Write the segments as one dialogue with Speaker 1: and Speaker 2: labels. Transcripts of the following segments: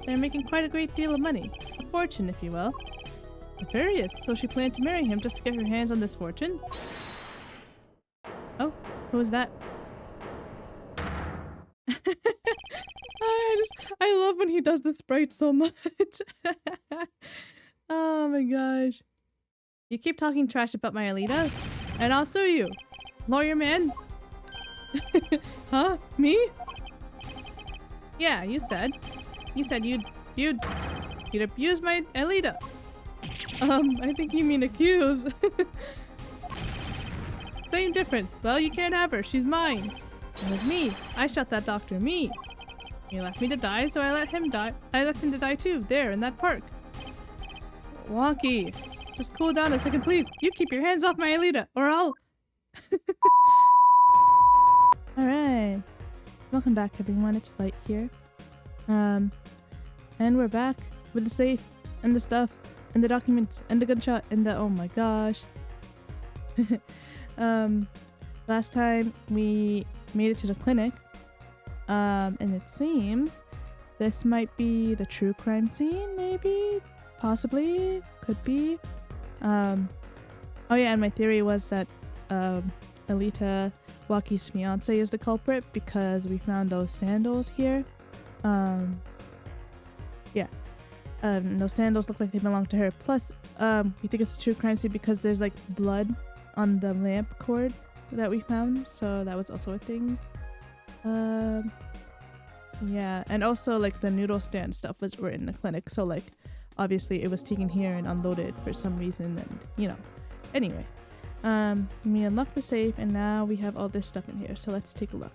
Speaker 1: They're making quite a great deal of money. A fortune, if you will. Nefarious. So she planned to marry him just to get her hands on this fortune? Oh, who was that? I love when he does the sprite so much. Oh my gosh. You keep talking trash about my Alita, and I'll sue you. Lawyer man? Huh? Me? Yeah, you said you'd abuse my Alita. I think you mean accuse. Same difference. Well, you can't have her. She's mine. It was me. I shot that doctor. Me. He left me to die, so I let him die. I left him to die too, there in that park. Wonky. Just cool down a second, please. You keep your hands off my Alita, or I'll... Alright. Welcome back, everyone. It's Light here. And we're back with the safe, and the stuff, and the documents, and the gunshot, and the... Oh my gosh. Last time we made it to the clinic. And it seems this might be the true crime scene, maybe? Possibly? Could be? Oh yeah, and my theory was that Alita, Waki's fiance, is the culprit because we found those sandals here. Yeah. Those sandals look like they belong to her. Plus, we think it's a true crime scene because there's like blood on the lamp cord that we found, so that was also a thing. Yeah, and also like the noodle stand stuff were in the clinic, so like obviously it was taken here and unloaded for some reason, and you know. Anyway, we unlocked the safe and now we have all this stuff in here, so let's take a look.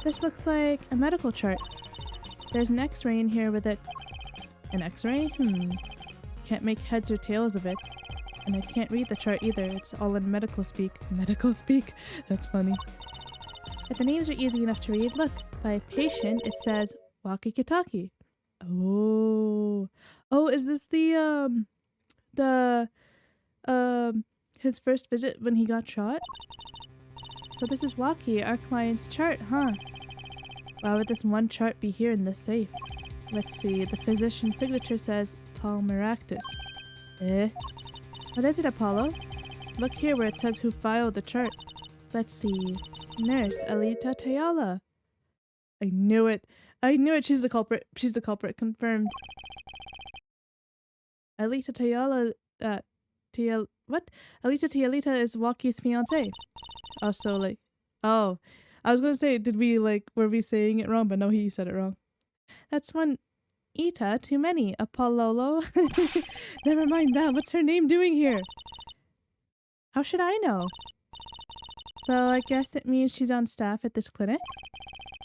Speaker 1: This looks like a medical chart. There's an x-ray in here with it. An x-ray? Can't make heads or tails of it. And I can't read the chart either, it's all in medical speak. Medical speak? That's funny. But the names are easy enough to read. Look, by patient it says Waki-Kitaki. Oh. Oh, is this his first visit when he got shot? So this is Waki, our client's chart, huh? Why would this one chart be here in this safe? Let's see, the physician's signature says Palmeractus. What is it, Apollo? Look here where it says who filed the chart. Let's see. Nurse Alita Tayala. I knew it. I knew it. She's the culprit. She's the culprit. Confirmed. Alita Tayala. What? Alita Tayalita is Waki's fiance. Also, like, oh, I was gonna say, were we saying it wrong? But no, he said it wrong. That's one Ita too many. Apollo. Never mind that. What's her name doing here? How should I know? So I guess it means she's on staff at this clinic.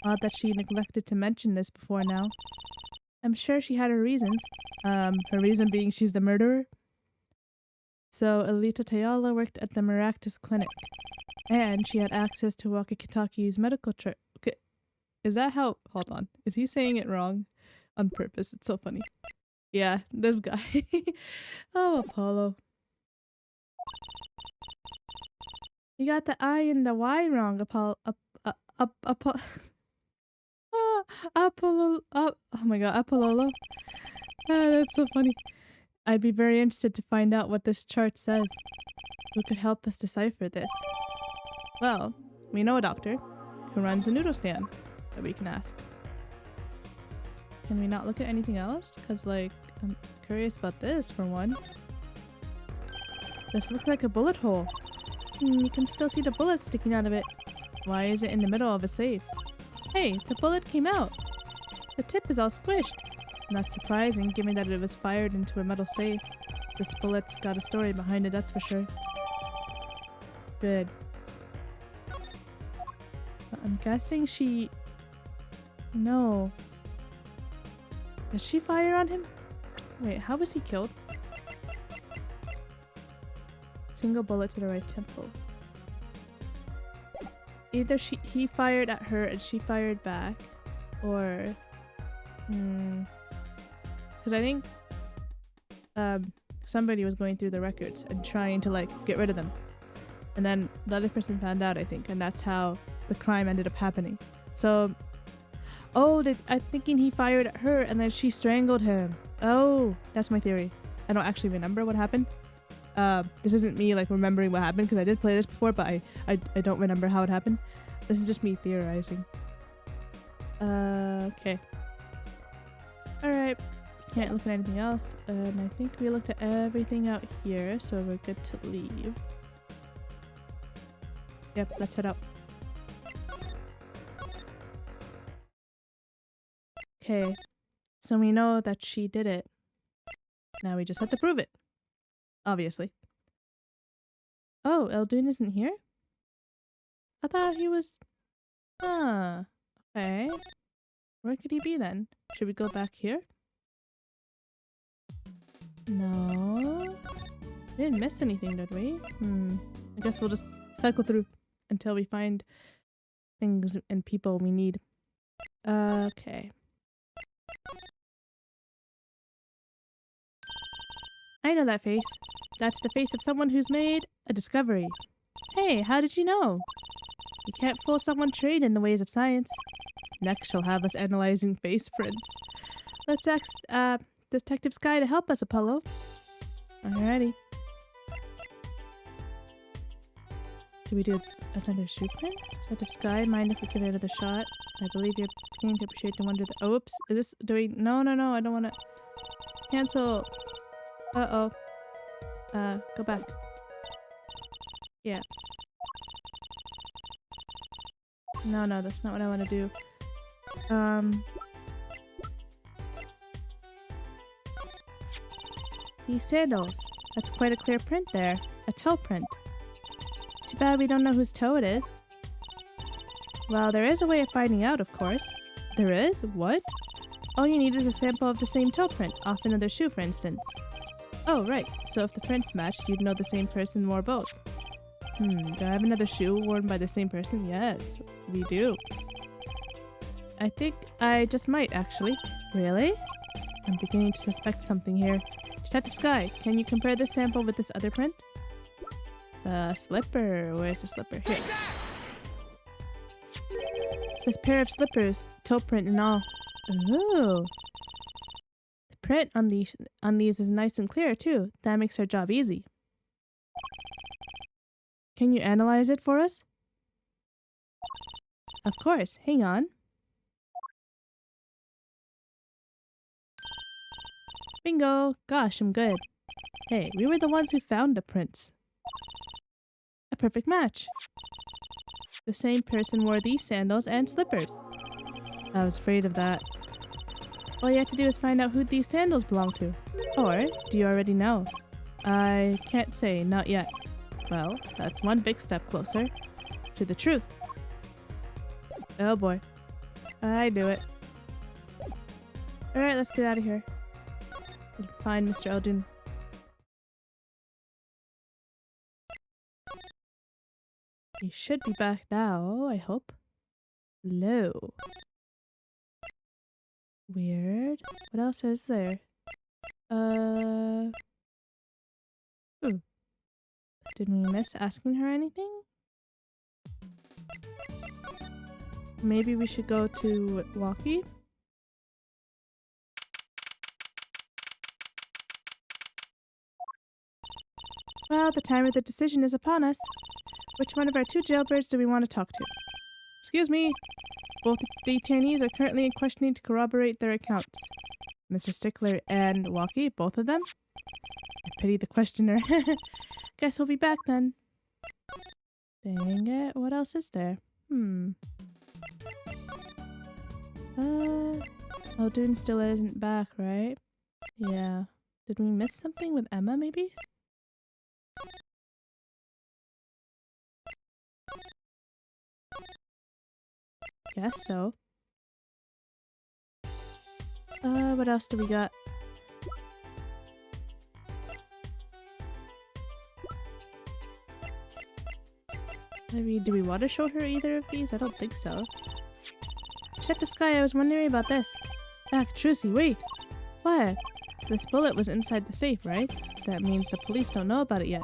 Speaker 1: Odd that she neglected to mention this before now. I'm sure she had her reasons. Her reason being she's the murderer. So Alita Tayala worked at the Maractus clinic. And she had access to Waki-Kitaki's medical chart. Okay. Is that how... Hold on. Is he saying it wrong? On purpose. It's so funny. Yeah, this guy. Oh, Apollo. You got the I and the Y wrong, Apollo. Oh my god, Apollo. That's so funny. I'd be very interested to find out what this chart says. Who could help us decipher this? Well, we know a doctor who runs a noodle stand that we can ask. Can we not look at anything else? Because, like, I'm curious about this, for one. This looks like a bullet hole. You can still see the bullet sticking out of it. Why is it in the middle of a safe? Hey, the bullet came out. The tip is all squished. Not surprising, given that it was fired into a metal safe. This bullet's got a story behind it, that's for sure. Good. I'm guessing she... No. Did she fire on him? Wait, how was he killed? Single bullet to the right temple. Either he fired at her and she fired back, or... Because I think somebody was going through the records and trying to, like, get rid of them. And then the other person found out, I think, and that's how the crime ended up happening. So... Oh, I'm thinking he fired at her and then she strangled him. Oh, that's my theory. I don't actually remember what happened. This isn't me like remembering what happened because I did play this before, but I don't remember how it happened. This is just me theorizing. Okay. Alright. Can't look at anything else. And I think we looked at everything out here, so we're good to leave. Yep, let's head out. Okay. So we know that she did it. Now we just have to prove it. Obviously. Oh, Eldoon isn't here? I thought he was... Huh. Okay. Where could he be then? Should we go back here? No. We didn't miss anything, did we? I guess we'll just cycle through until we find things and people we need. Okay. I know that face. That's the face of someone who's made a discovery. Hey, how did you know? You can't fool someone trained in the ways of science. Next, she'll have us analyzing face prints. Let's ask Detective Sky to help us, Apollo. Alrighty. Do we do another shoe print? Detective Sky, mind if we give it another shot? I believe you're beginning to appreciate the wonder that— oops. Is this doing— No, I don't want to— Cancel. Uh-oh. Go back. Yeah. No, that's not what I want to do. These sandals. That's quite a clear print there. A toe print. Too bad we don't know whose toe it is. Well, there is a way of finding out, of course. There is? What? All you need is a sample of the same toe print, off another shoe, for instance. Oh, right. So if the prints matched, you'd know the same person wore both. Do I have another shoe worn by the same person? Yes, we do. I think I just might, actually. Really? I'm beginning to suspect something here. Detective Sky, can you compare this sample with this other print? The slipper. Where's the slipper? Here. This pair of slippers, toe print and all. Ooh. The print on these is nice and clear too. That makes our job easy. Can you analyze it for us? Of course. Hang on. Bingo! Gosh, I'm good. Hey, we were the ones who found the prints. A perfect match. The same person wore these sandals and slippers. I was afraid of that. All you have to do is find out who these sandals belong to. Or, do you already know? I can't say, not yet. Well, that's one big step closer to the truth. Oh boy. I knew it. Alright, let's get out of here. And find Mr. Eldoon. He should be back now, I hope. Low. Weird. What else is there? Did we miss asking her anything? Maybe we should go to Walkie? Well, the time of the decision is upon us. Which one of our two jailbirds do we want to talk to? Excuse me. Both detainees are currently in questioning to corroborate their accounts. Mr. Stickler and Walkie, both of them? I pity the questioner. Guess we'll be back then. Dang it, what else is there? Eldoon still isn't back, right? Yeah. Did we miss something with Emma, maybe? Guess so. What else do we got? Maybe, do we want to show her either of these? I don't think so. Detective Sky, I was wondering about this. Trucy, wait! What? This bullet was inside the safe, right? That means the police don't know about it yet.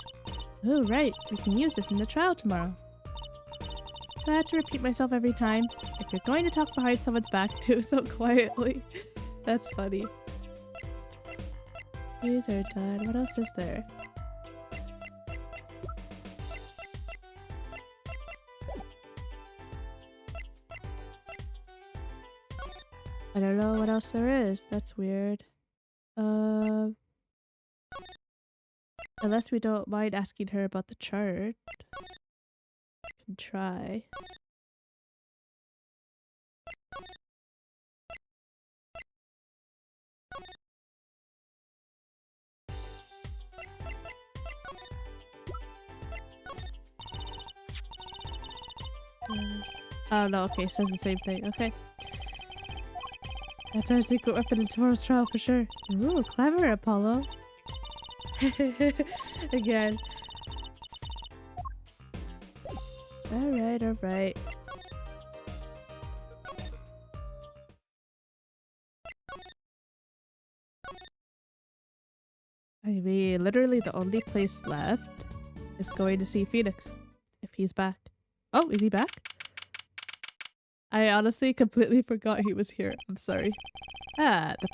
Speaker 1: Oh, right. We can use this in the trial tomorrow. Do I have to repeat myself every time? Like, you're going to talk behind someone's back too, so quietly. That's funny. These are done. What else is there? I don't know what else there is. That's weird. Unless we don't mind asking her about the chart. Can try. Oh no, okay, says the same thing. Okay. That's our secret weapon in tomorrow's trial for sure. Ooh, clever, Apollo. Again. Alright, alright. I mean, literally the only place left is going to see Phoenix. If he's back. Oh, is he back? I honestly completely forgot he was here. I'm sorry. Ah, the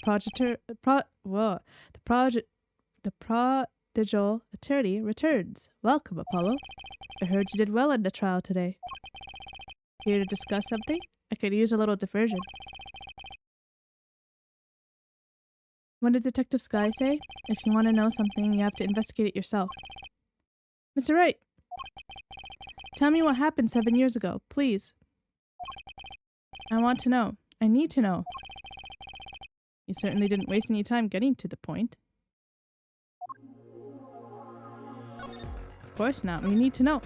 Speaker 1: prodigal attorney returns. Welcome, Apollo. I heard you did well in the trial today. Here to discuss something? I could use a little diversion. What did Detective Sky say? If you want to know something, you have to investigate it yourself. Mr. Wright! Tell me what happened 7 years ago, please. I want to know. I need to know. You certainly didn't waste any time getting to the point. Of course not. We need to know.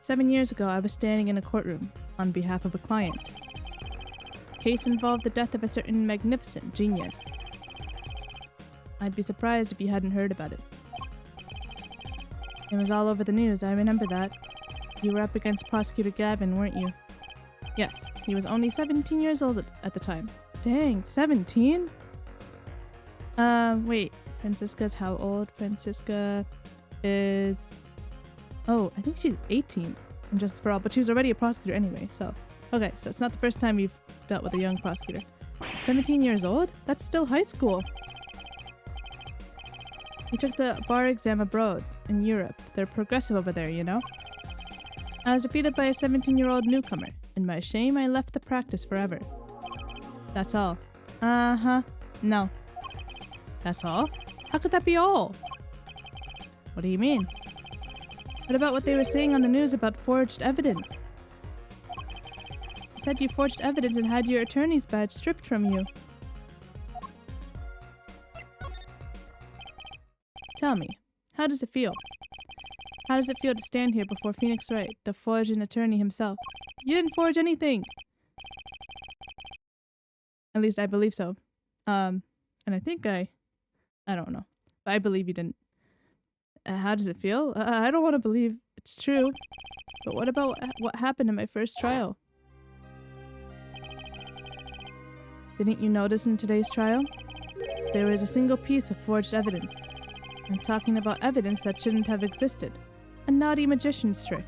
Speaker 1: 7 years ago, I was standing in a courtroom on behalf of a client. The case involved the death of a certain magnificent genius. I'd be surprised if you hadn't heard about it. It was all over the news, I remember that. You were up against Prosecutor Gavin, weren't you? Yes, he was only 17 years old at the time. Dang, 17? Wait. Francisca's how old? Francisca is... Oh, I think she's 18. And just for all, but she was already a prosecutor anyway, so... Okay, so it's not the first time you've dealt with a young prosecutor. 17 years old? That's still high school. He took the bar exam abroad, in Europe. They're progressive over there, you know? I was defeated by a 17-year-old newcomer. In my shame, I left the practice forever. That's all. Uh-huh. No. That's all? How could that be all? What do you mean? What about what they were saying on the news about forged evidence? They said you forged evidence and had your attorney's badge stripped from you. Tell me, how does it feel? How does it feel to stand here before Phoenix Wright, the forging attorney himself? You didn't forge anything! At least I believe so. And I think I don't know. But I believe you didn't. How does it feel? I don't want to believe it's true. But what about what happened in my first trial? Didn't you notice in today's trial? There was a single piece of forged evidence. I'm talking about evidence that shouldn't have existed. A naughty magician's trick.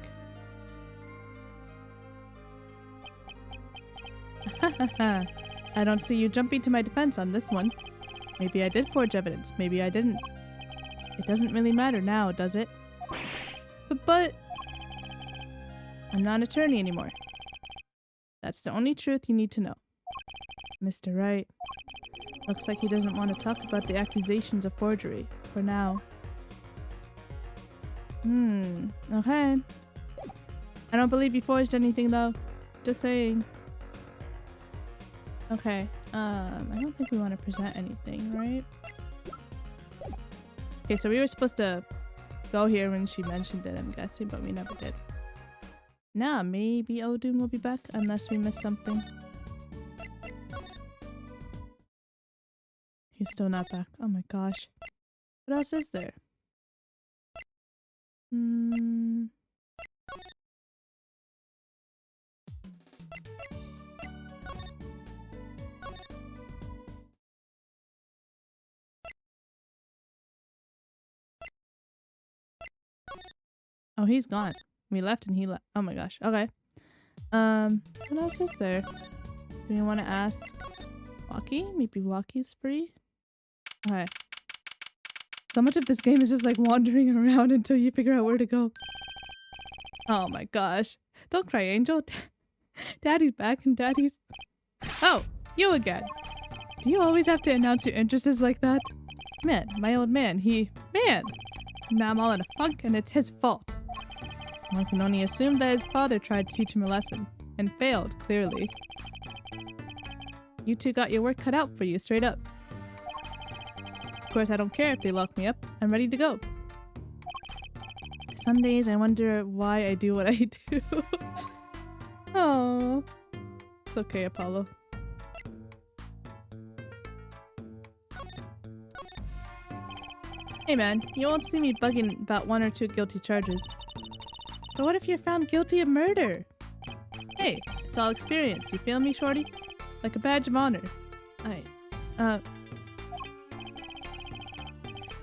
Speaker 1: Hahaha. I don't see you jumping to my defense on this one. Maybe I did forge evidence, maybe I didn't. It doesn't really matter now, does it? But... I'm not an attorney anymore. That's the only truth you need to know. Mr. Wright. Looks like he doesn't want to talk about the accusations of forgery, for now. Okay. I don't believe you forged anything though. Just saying. Okay, I don't think we want to present anything, right? Okay, so we were supposed to go here when she mentioned it, I'm guessing, but we never did. Nah, maybe Odin will be back, unless we missed something. He's still not back. Oh my gosh. What else is there? Oh, he's gone. We left and he left. Oh my gosh. Okay. What else is there? Do you want to ask Walkie? Maybe Walkie's free? Okay. So much of this game is just like wandering around until you figure out where to go. Oh my gosh. Don't cry, Angel. Daddy's back and Daddy's... Oh, you again. Do you always have to announce your interests like that? Man, my old man, Man! Now I'm all in a funk and it's his fault. One can only assume that his father tried to teach him a lesson. And failed, clearly. You two got your work cut out for you, straight up. Of course, I don't care if they lock me up. I'm ready to go. Some days I wonder why I do what I do. Oh, it's okay, Apollo. Hey man, you won't see me bugging about 1 or 2 guilty charges. But what if you're found guilty of murder? Hey, it's all experience, you feel me, shorty? Like a badge of honor.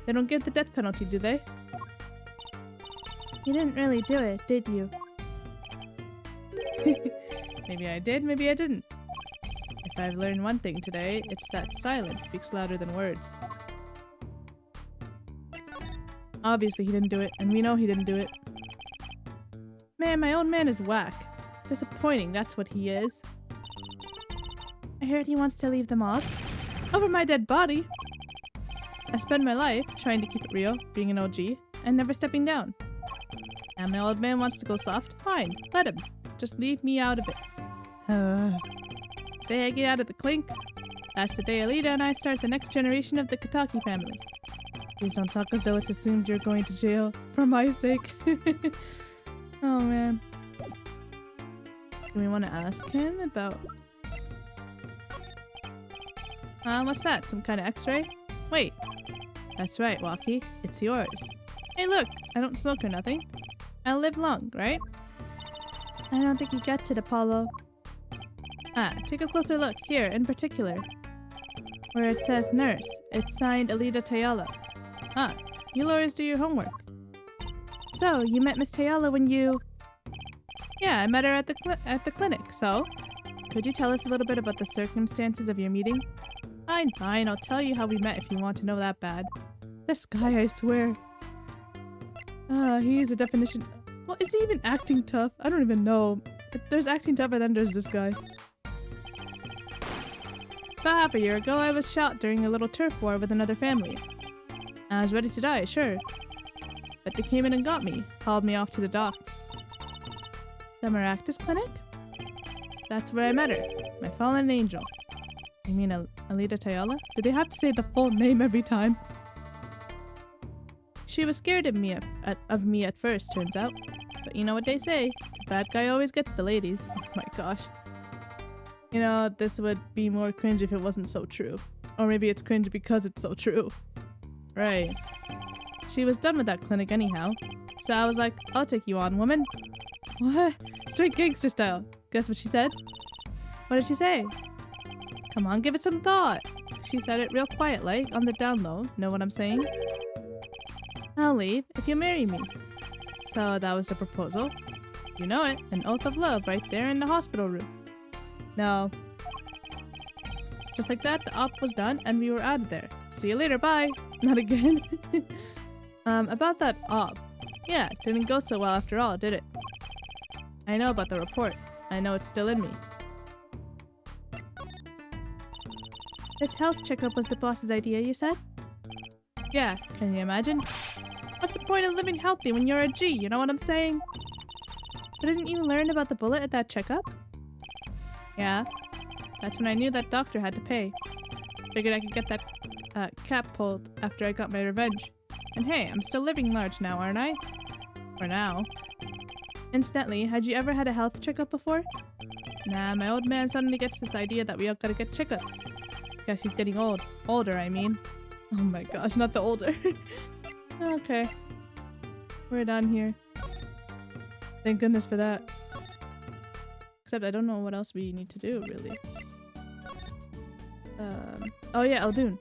Speaker 1: They don't give the death penalty, do they? You didn't really do it, did you? Maybe I did, maybe I didn't. If I've learned one thing today, it's that silence speaks louder than words. Obviously he didn't do it, and we know he didn't do it. Man, my old man is whack. Disappointing, that's what he is. I heard he wants to leave them all. Over my dead body! I spent my life trying to keep it real, being an OG, and never stepping down. And my old man wants to go soft? Fine, let him. Just leave me out of it. The day I get out of the clink, that's the day Alita and I start the next generation of the Kataki family. Please don't talk as though it's assumed you're going to jail, for my sake. Oh man. Do we want to ask him about... what's that? Some kind of x-ray? Wait. That's right, Walkie. It's yours. Hey look, I don't smoke or nothing. I'll live long, right? I don't think you get it, Apollo. Take a closer look, here, in particular. Where it says nurse, it's signed Alita Tayala. You lawyers do your homework. So, you met Miss Tayala when you... Yeah, I met her at the clinic, so? Could you tell us a little bit about the circumstances of your meeting? Fine, I'll tell you how we met if you want to know that bad. This guy, I swear. He's a definition... Well, is he even acting tough? I don't even know. There's acting tough and then there's this guy. About half a year ago, I was shot during a little turf war with another family. I was ready to die, sure. But they came in and got me, hauled me off to the docks. The Maractus Clinic? That's where I met her, my fallen angel. You mean Alita Tayala? Do they have to say the full name every time? She was scared of me at first, turns out. But you know what they say, the bad guy always gets the ladies. Oh my gosh. You know, this would be more cringe if it wasn't so true. Or maybe it's cringe because it's so true. Right. She was done with that clinic anyhow. So I was like, I'll take you on, woman. What? Straight gangster style. Guess what she said? What did she say? Come on, give it some thought. She said it real quiet like, on the down low. Know what I'm saying? I'll leave if you marry me. So that was the proposal. You know it, an oath of love right there in the hospital room. No. Just like that, the op was done and we were out of there. See you later, bye! Not again. About that op. Yeah, it didn't go so well after all, did it? I know about the report. I know it's still in me. This health checkup was the boss's idea, you said? Yeah, can you imagine? What's the point of living healthy when you're a G, you know what I'm saying? But didn't you learn about the bullet at that checkup? Yeah. That's when I knew that doctor had to pay. Figured I could get that cap pulled after I got my revenge. And hey, I'm still living large now, aren't I? For now. Incidentally, had you ever had a health checkup before? Nah, my old man suddenly gets this idea that we all gotta get checkups. Guess he's getting old. Older, I mean. Oh my gosh, not the older. Okay. We're done here. Thank goodness for that. Except I don't know what else we need to do, really. Oh yeah, Eldoon.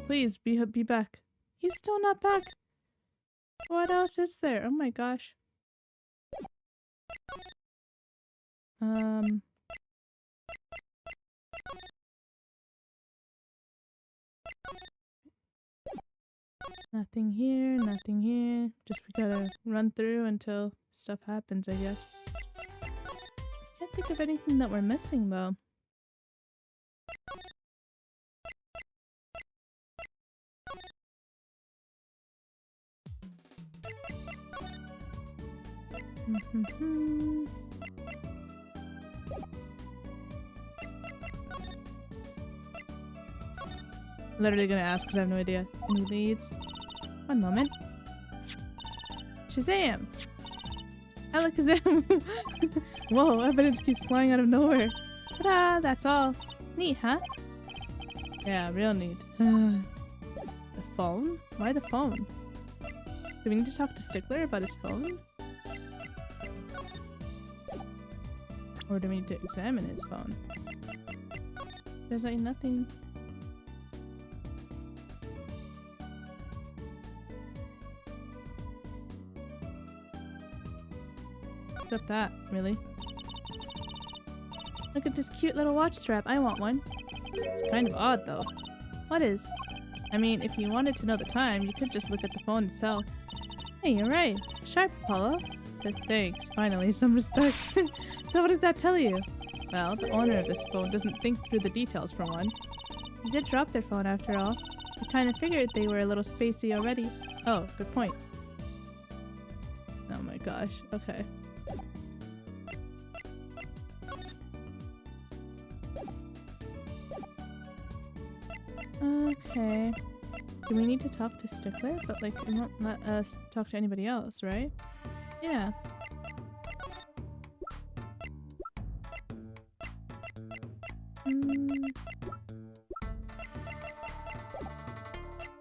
Speaker 1: Please, be back. He's still not back. What else is there? Oh my gosh. Nothing here, nothing here. Just we gotta run through until stuff happens, I guess. Can't think of anything that we're missing though. Literally gonna ask because I have no idea. Any leads? One moment. Shazam! Alakazam! Whoa, evidence keeps flying out of nowhere. Ta-da! That's all. Neat, huh? Yeah, real neat. The phone? Why the phone? Do we need to talk to Stickler about his phone? Or do we need to examine his phone? There's like nothing. Except that, really. Look at this cute little watch strap. I want one. It's kind of odd though. What is? I mean, if you wanted to know the time, you could just look at the phone itself. Hey, you're right. Sharp, Apollo. Thanks. Finally, some respect. So what does that tell you? Well, the owner of this phone doesn't think through the details for one. They did drop their phone after all. I kind of figured they were a little spacey already. Oh, good point. Oh my gosh. Okay. Okay. Do we need to talk to Stickler? But like, it won't let us talk to anybody else, right? Yeah.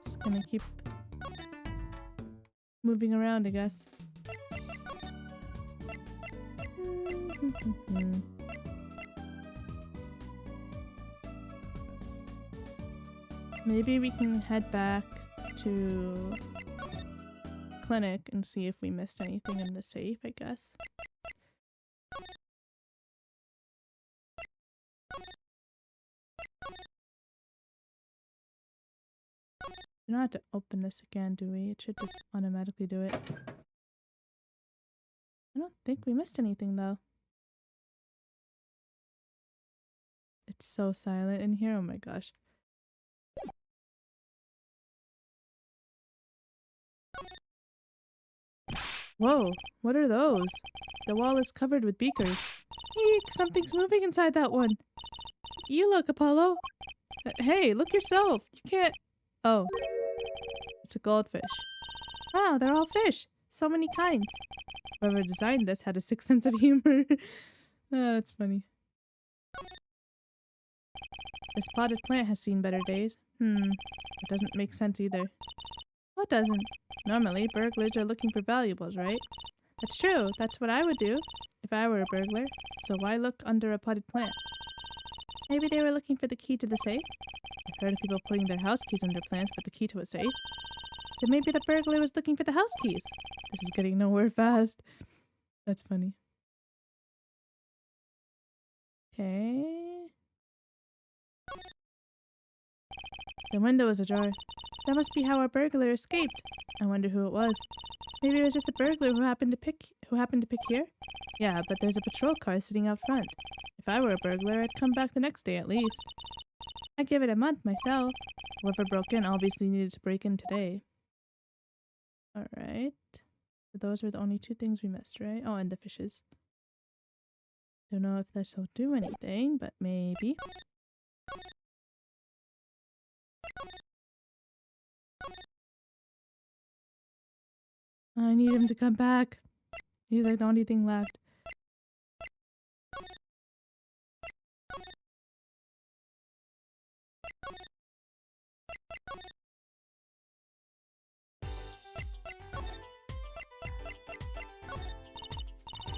Speaker 1: Just gonna keep moving around, I guess. Maybe we can head back to clinic and see if we missed anything in the safe, I guess. We don't have to open this again, do we? It should just automatically do it. I don't think we missed anything though. It's so silent in here, oh my gosh. Whoa, what are those? The wall is covered with beakers. Eek, something's moving inside that one. You look, Apollo. Hey, look yourself. You can't... Oh. It's a goldfish. Wow, they're all fish. So many kinds. Whoever designed this had a sick sense of humor. Oh, that's funny. This potted plant has seen better days. It doesn't make sense either. What doesn't? Normally, burglars are looking for valuables, right? That's true. That's what I would do if I were a burglar. So why look under a potted plant? Maybe they were looking for the key to the safe? I've heard of people putting their house keys under plants with the key to a safe. Then maybe the burglar was looking for the house keys. This is getting nowhere fast. That's funny. Okay. The window is ajar. That must be how our burglar escaped. I wonder who it was. Maybe it was just a burglar who happened to pick here? Yeah, but there's a patrol car sitting out front. If I were a burglar, I'd come back the next day at least. I'd give it a month myself. Whoever broke in obviously needed to break in today. Alright. Those were the only two things we missed, right? Oh, and the fishes. Don't know if this will do anything, but maybe. I need him to come back. He's like the only thing left.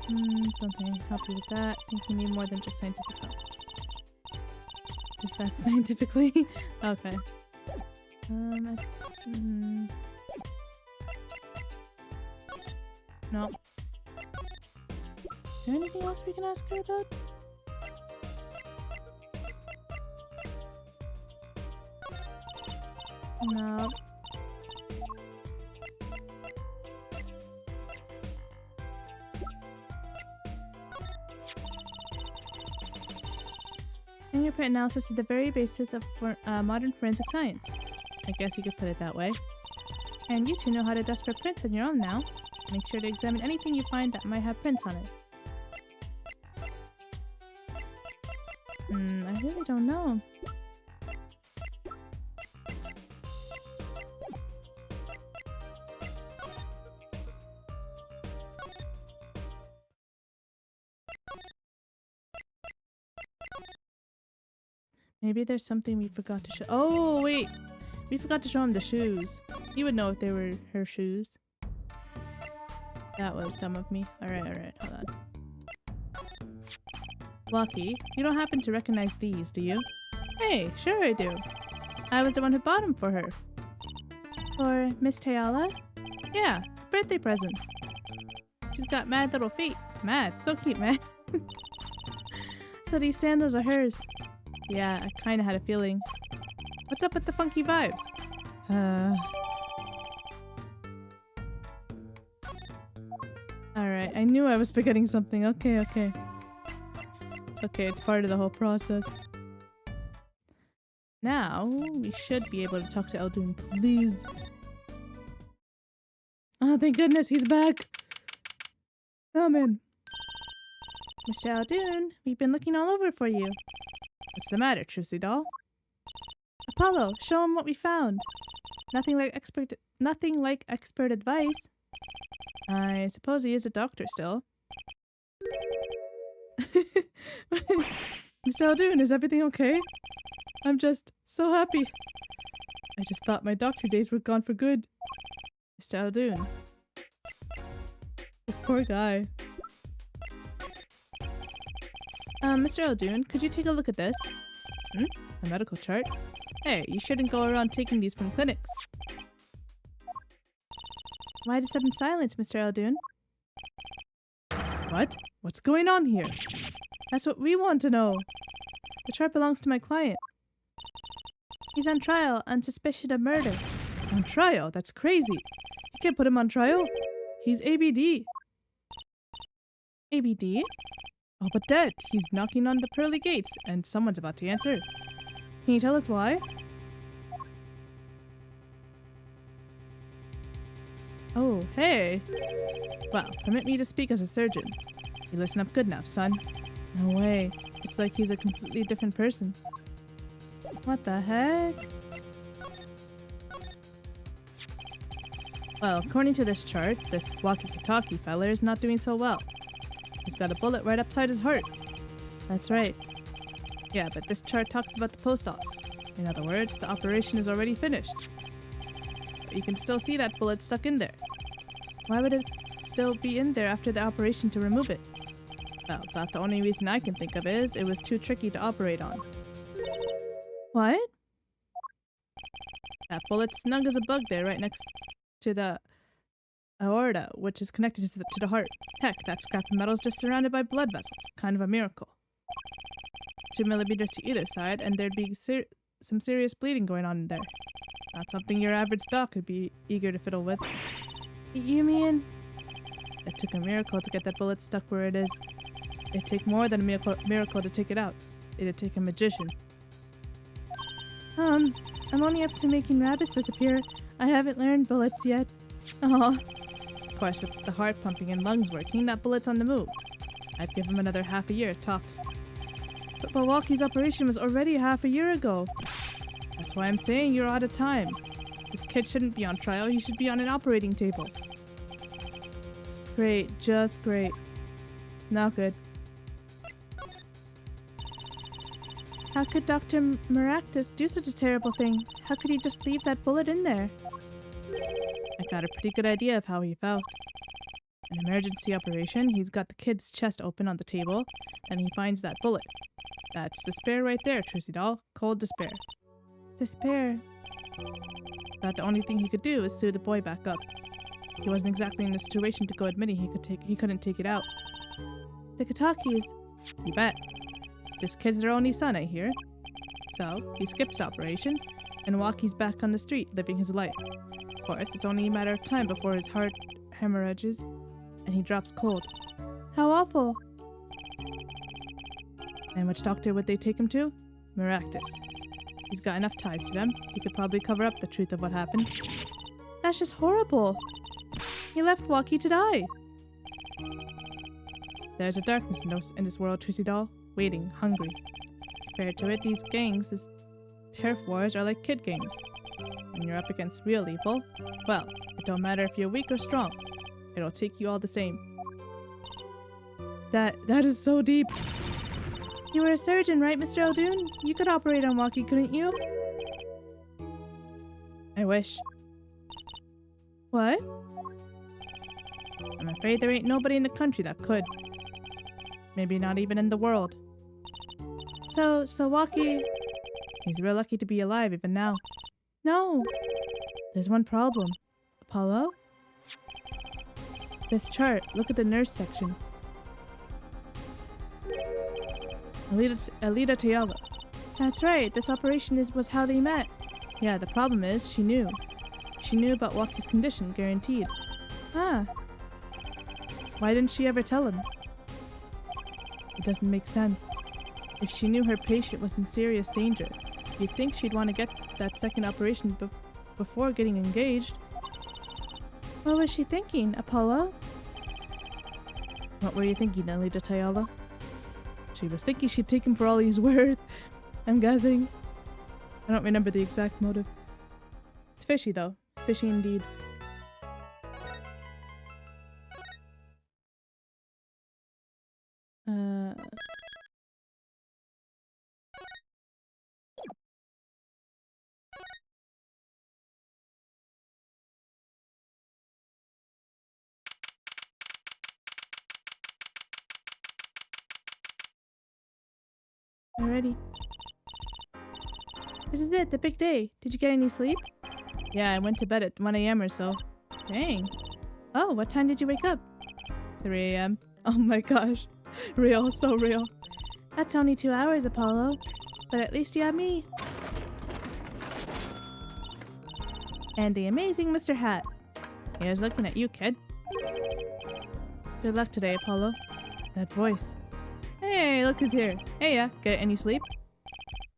Speaker 1: Don't think I can help you with that. I think you need more than just scientific help. Just fast scientifically? Okay. No. there anything else we can ask her about? No. Fingerprint analysis is the very basis of modern forensic science. I guess you could put it that way. And you two know how to dust for prints on your own now. Make sure to examine anything you find that might have prints on it. I really don't know. Maybe there's something we forgot to show. Oh, wait! We forgot to show him the shoes. He would know if they were her shoes. That was dumb of me. Alright, hold on. Walkie, you don't happen to recognize these, do you? Hey, sure I do. I was the one who bought them for her. For Miss Tayala? Yeah, birthday present. She's got mad little feet. Mad, so cute, man. So these sandals are hers. Yeah, I kinda had a feeling. What's up with the funky vibes? Alright, I knew I was forgetting something. Okay. Okay, it's part of the whole process. Now, we should be able to talk to Eldoon, please. Oh, thank goodness, he's back! Come in. Mr. Eldoon, we've been looking all over for you. What's the matter, Trucy doll? Apollo, show him what we found. Nothing like expert advice. I suppose he is a doctor still. Mr. Eldoon, is everything okay? I'm just so happy. I just thought my doctor days were gone for good. Mr. Eldoon. This poor guy. Mr. Eldoon, could you take a look at this? A medical chart? Hey, you shouldn't go around taking these from clinics. Why the sudden silence, Mr. Eldoon? What? What's going on here? That's what we want to know. The chart belongs to my client. He's on trial on suspicion of murder. On trial? That's crazy. You can't put him on trial. He's ABD. ABD? Oh, but Dad, he's knocking on the pearly gates, and someone's about to answer. Can you tell us why? Oh, hey. Well, permit me to speak as a surgeon. You listen up good now, son. No way. It's like he's a completely different person. What the heck? Well, according to this chart, this walkie-talkie fella is not doing so well. He's got a bullet right upside his heart. That's right. Yeah, but this chart talks about the post-op. In other words, the operation is already finished. But you can still see that bullet stuck in there. Why would it still be in there after the operation to remove it? Well, about the only reason I can think of is it was too tricky to operate on. What? That bullet's snug as a bug there right next to the aorta, which is connected to the heart. Heck, that scrap of metal's just surrounded by blood vessels. Kind of a miracle. 2 millimeters to either side, and there'd be some serious bleeding going on in there. Not something your average doc could be eager to fiddle with. You mean? It took a miracle to get that bullet stuck where it is. It'd take more than a miracle to take it out. It'd take a magician. I'm only up to making rabbits disappear. I haven't learned bullets yet. Aw. Of course, with the heart pumping and lungs working, that bullet's on the move. I'd give him another half a year, tops. But Milwaukee's operation was already half a year ago. That's why I'm saying you're out of time. This kid shouldn't be on trial, he should be on an operating table. Great, just great. Not good. How could Dr. Maractus do such a terrible thing? How could he just leave that bullet in there? I got a pretty good idea of how he felt. An emergency operation, he's got the kid's chest open on the table, and he finds that bullet. That's despair right there, Trissy doll. Cold despair. Despair. About the only thing he could do is sew the boy back up. He wasn't exactly in a situation to go admitting he couldn't take it out. The Kitakis. You bet. This kid's their only son, I hear. So, he skips operation, and Waki's back on the street, living his life. Of course, it's only a matter of time before his heart hemorrhages, and he drops cold. How awful! And which doctor would they take him to? Maractus. He's got enough ties to them. He could probably cover up the truth of what happened. That's just horrible. He left Waki to die. There's a darkness in this world, Trissy doll. Waiting, hungry. Compared to it, these gangs, these turf wars are like kid games. When you're up against real evil, well, it don't matter if you're weak or strong. It'll take you all the same. That is so deep. You were a surgeon, right, Mr. Eldoon? You could operate on Waki, couldn't you? I wish. What? I'm afraid there ain't nobody in the country that could. Maybe not even in the world. So Waki... He's real lucky to be alive even now. No! There's one problem. Apollo? This chart, look at the nurse section. Alita Tayala. That's right, this operation was how they met. Yeah, the problem is, she knew. She knew about Waki's condition, guaranteed. Ah. Why didn't she ever tell him? It doesn't make sense. If she knew her patient was in serious danger, you'd think she'd want to get that second operation before getting engaged. What was she thinking, Apollo? What were you thinking, Alita Tayala? She was thinking she'd take him for all he's worth. I'm guessing. I don't remember the exact motive. It's fishy though. Fishy indeed. Alrighty. This is it, the big day. Did you get any sleep? Yeah, I went to bed at 1 a.m. or so. Dang. Oh, what time did you wake up? 3 a.m. Oh my gosh. Real, so real. That's only 2 hours, Apollo. But at least you have me. And the amazing Mr. Hat. Here's looking at you, kid. Good luck today, Apollo. That voice. Hey, look who's here. Hey, get any sleep?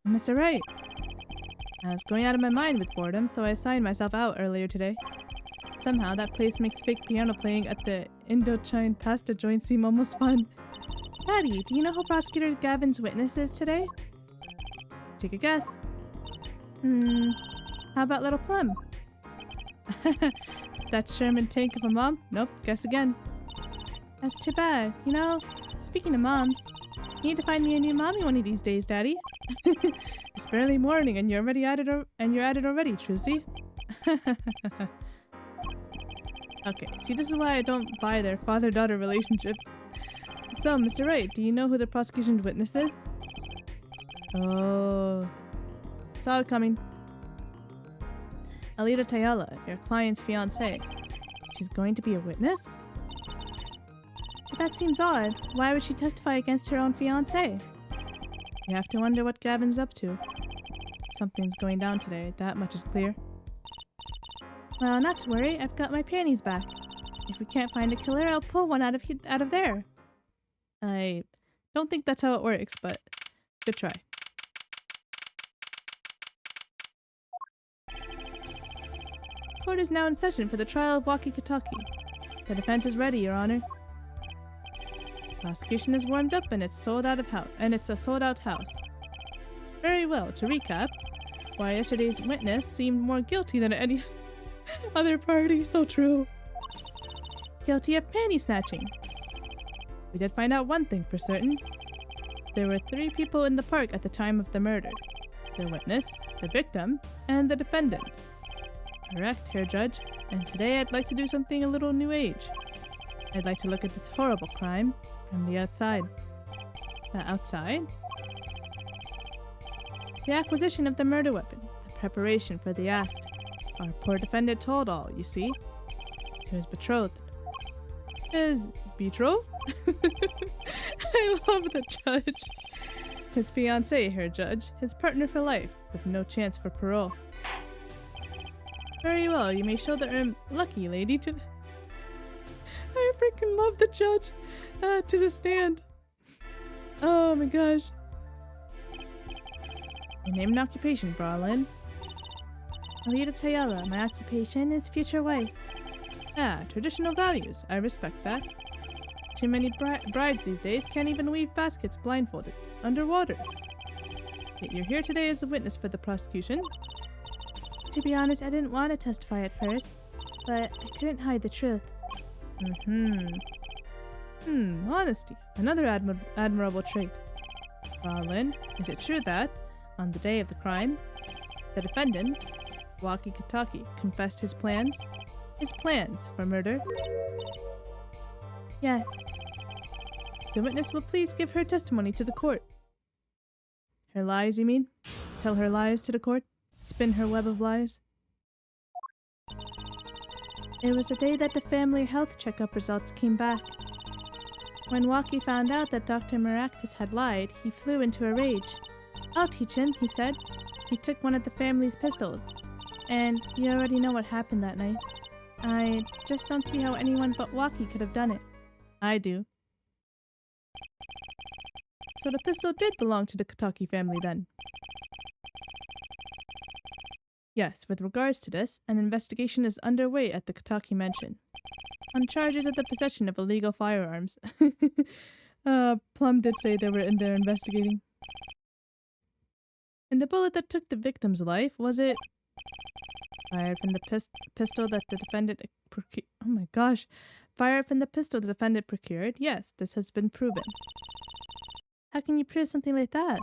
Speaker 1: Mr. Wright. I was going out of my mind with boredom, so I signed myself out earlier today. Somehow, that place makes fake piano playing at the Indochine pasta joint seem almost fun. Patty, do you know who Prosecutor Gavin's witness is today? Take a guess. How about Little Plum? That Sherman tank of a mom? Nope, guess again. That's too bad. You know, speaking of moms, you need to find me a new mommy one of these days, Daddy. It's barely morning and you're already at it already, Trucy. Okay, see, this is why I don't buy their father-daughter relationship. So, Mr. Wright, do you know who the prosecution's witness is? Oh, saw it coming. Alita Tayala, your client's fiancée. She's going to be a witness? But that seems odd. Why would she testify against her own fiancé? You have to wonder what Gavin's up to. Something's going down today, that much is clear. Well, not to worry, I've got my panties back. If we can't find a killer, I'll pull one out of there. I don't think that's how it works, but good try. Court is now in session for the trial of Waki Kitaki. The defense is ready, Your Honor. Prosecution is warmed up and it's a sold-out house. Very well, to recap, why yesterday's witness seemed more guilty than any other party, so true. Guilty of panty snatching. We did find out one thing for certain. There were 3 people in the park at the time of the murder. The witness, the victim, and the defendant. Correct, Herr Judge, and today I'd like to do something a little new age. I'd like to look at this horrible crime from the outside. Outside? The acquisition of the murder weapon, the preparation for the act. Our poor defendant told all, you see. He was betrothed. Is betrothed? I love the judge. His fiancée, her judge. His partner for life, with no chance for parole. Very well, you may show the lucky lady to... I freaking love the judge. To the stand. Oh my gosh. My name and occupation, Bralin. Alita Tayala. My occupation is future wife. Ah, traditional values. I respect that. Too many brides these days can't even weave baskets blindfolded, underwater. Yet you're here today as a witness for the prosecution. To be honest, I didn't want to testify at first, but I couldn't hide the truth. Honesty. Another admirable trait. Lin, is it true that, on the day of the crime, the defendant, Waki Kataki, confessed his plans for murder? Yes. The witness will please give her testimony to the court. Her lies, you mean? Tell her lies to the court? Spin her web of lies? It was the day that the family health checkup results came back. When Waki found out that Dr. Maractus had lied, he flew into a rage. I'll teach him, he said. He took one of the family's pistols. And you already know what happened that night. I just don't see how anyone but Waki could have done it. I do. So the pistol did belong to the Kataki family then? Yes, with regards to this, an investigation is underway at the Kataki mansion. On charges of the possession of illegal firearms. Plum did say they were in there investigating. And the bullet that took the victim's life, was it fired from the pistol that the defendant procured? Oh my gosh. Fired from the pistol the defendant procured? Yes, this has been proven. How can you prove something like that?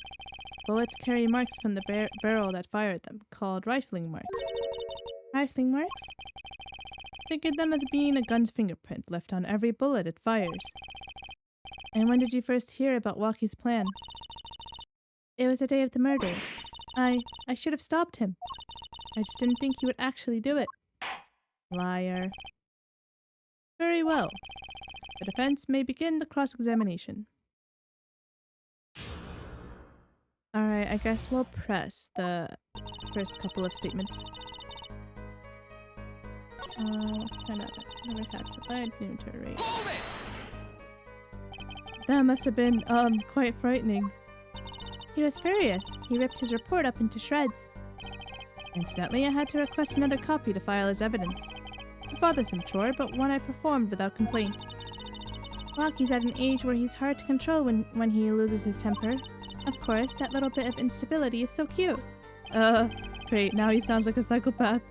Speaker 1: Bullets carry marks from the barrel that fired them, called rifling marks. Rifling marks? Think of them as being a gun's fingerprint left on every bullet it fires. And when did you first hear about Waki's plan? It was the day of the murder. I should have stopped him. I just didn't think he would actually do it. Liar. Very well. The defense may begin the cross-examination. Alright, I guess we'll press the first couple of statements. That must have been, quite frightening. He was furious. He ripped his report up into shreds. Incidentally, I had to request another copy to file as evidence. A bothersome chore, but one I performed without complaint. Waki's at an age where he's hard to control when he loses his temper. Of course, that little bit of instability is so cute. Great, now he sounds like a psychopath.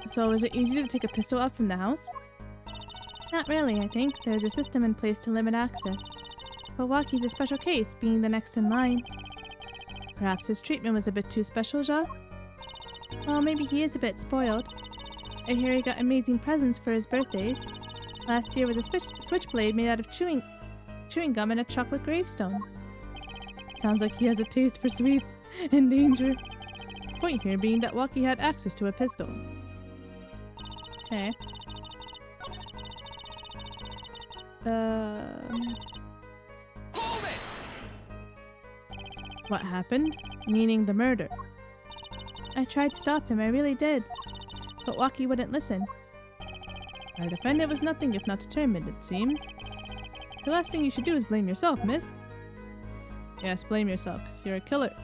Speaker 1: So, is it easy to take a pistol out from the house? Not really, I think. There's a system in place to limit access. But Waki's a special case, being the next in line. Perhaps his treatment was a bit too special, Ja? Well, maybe he is a bit spoiled. I hear he got amazing presents for his birthdays. Last year was a switchblade made out of chewing gum and a chocolate gravestone. Sounds like he has a taste for sweets and danger. Point here being that Waki had access to a pistol. Okay. What happened? Meaning the murder. I tried to stop him, I really did. But Waki wouldn't listen. Our defendant was nothing if not determined, it seems. The last thing you should do is blame yourself, miss. Yes, blame yourself, because you're a killer.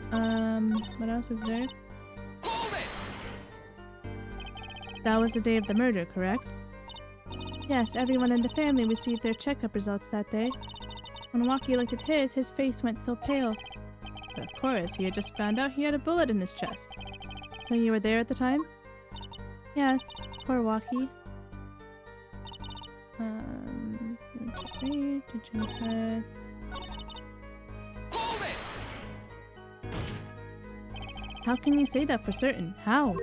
Speaker 1: What else is there? That was the day of the murder, correct? Yes, everyone in the family received their checkup results that day. When Waki looked at his face went so pale. But of course, he had just found out he had a bullet in his chest. So you were there at the time? Yes, poor Waki. How can you say that for certain? How?